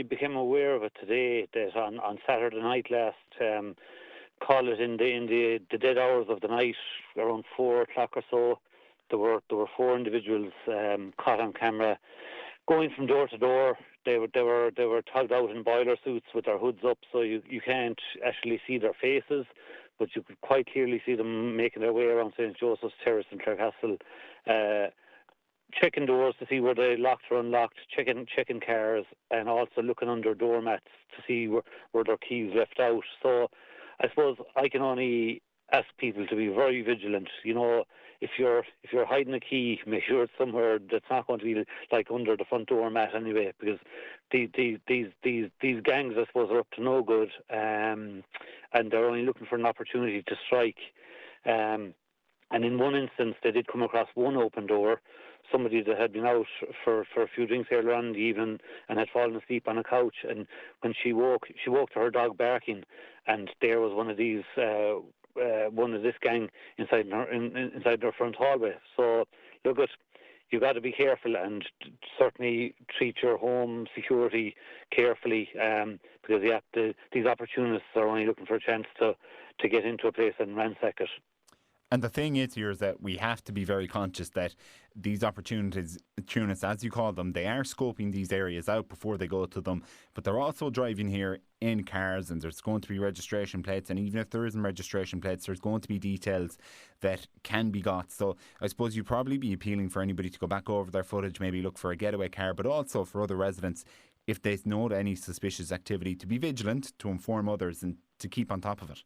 only became aware of it today that on Saturday night last, call it in the dead hours of the night, around 4 o'clock or so, there were 4 individuals caught on camera going from door to door. They were tugged out in boiler suits with their hoods up, so you can't actually see their faces, but you could quite clearly see them making their way around St. Joseph's Terrace and Clarecastle, checking doors to see where they locked or unlocked, checking cars, and also looking under doormats to see where their keys left out. So I suppose I can only ask people to be very vigilant. You know, if you're hiding a key, make sure it's somewhere that's not going to be like under the front door mat anyway, because these gangs, I suppose, are up to no good, and they're only looking for an opportunity to strike. And in one instance, they did come across one open door, somebody that had been out for a few drinks earlier on in the evening and had fallen asleep on a couch, and when she woke to her dog barking, and there was one of this gang inside their front hallway. So look, you've got to be careful and certainly treat your home security carefully, because these opportunists are only looking for a chance to get into a place and ransack it. And the thing is here is that we have to be very conscious that these opportunists, as you call them, they are scoping these areas out before they go to them, but they're also driving here in cars, and there's going to be registration plates, and even if there isn't registration plates, there's going to be details that can be got. So I suppose you'd probably be appealing for anybody to go back over their footage, maybe look for a getaway car, but also for other residents, if they know any suspicious activity, to be vigilant, to inform others and to keep on top of it.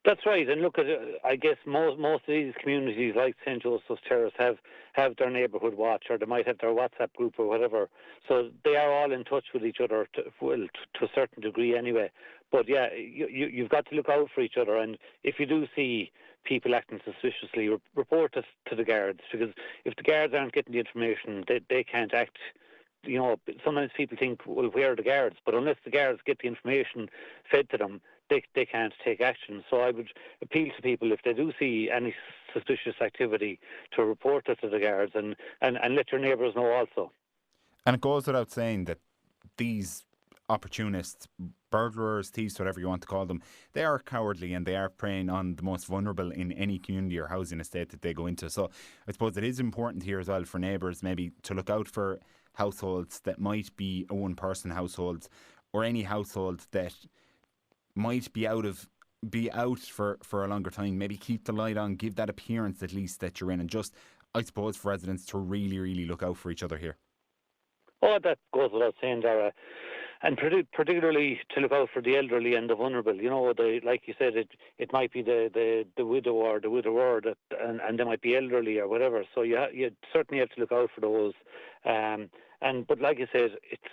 That's right, and look, I guess most of these communities, like St. Joseph's Terrace, have their neighbourhood watch, or they might have their WhatsApp group or whatever. So they are all in touch with each other, to a certain degree anyway. But yeah, you've got to look out for each other, and if you do see people acting suspiciously, report it to the guards, because if the guards aren't getting the information, they can't act. You know, sometimes people think, well, where are the guards? But unless the guards get the information fed to them, they can't take action. So I would appeal to people, if they do see any suspicious activity, to report it to the guards and let your neighbours know also. And it goes without saying that these opportunists, burglars, thieves, whatever you want to call them, they are cowardly and they are preying on the most vulnerable in any community or housing estate that they go into. So I suppose it is important here as well for neighbours maybe to look out for households that might be a one-person household, or any household that might be out for a longer time. Maybe keep the light on, give that appearance at least that you're in, and just, I suppose, for residents to really, really look out for each other here. Oh, that goes without saying, Dara. And particularly to look out for the elderly and the vulnerable. You know, like you said, it might be the widow or the widower, and they might be elderly or whatever. So you certainly have to look out for those. But like I said, it's,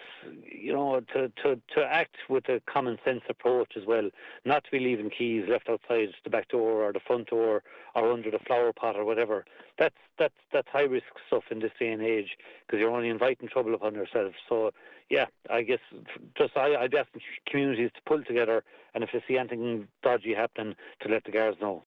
you know, to act with a common sense approach as well, not to be leaving keys left outside the back door or the front door or under the flower pot or whatever. That's high risk stuff in this day and age, because you're only inviting trouble upon yourself. So yeah, I guess I'd ask communities to pull together, and if they see anything dodgy happening, to let the guards know.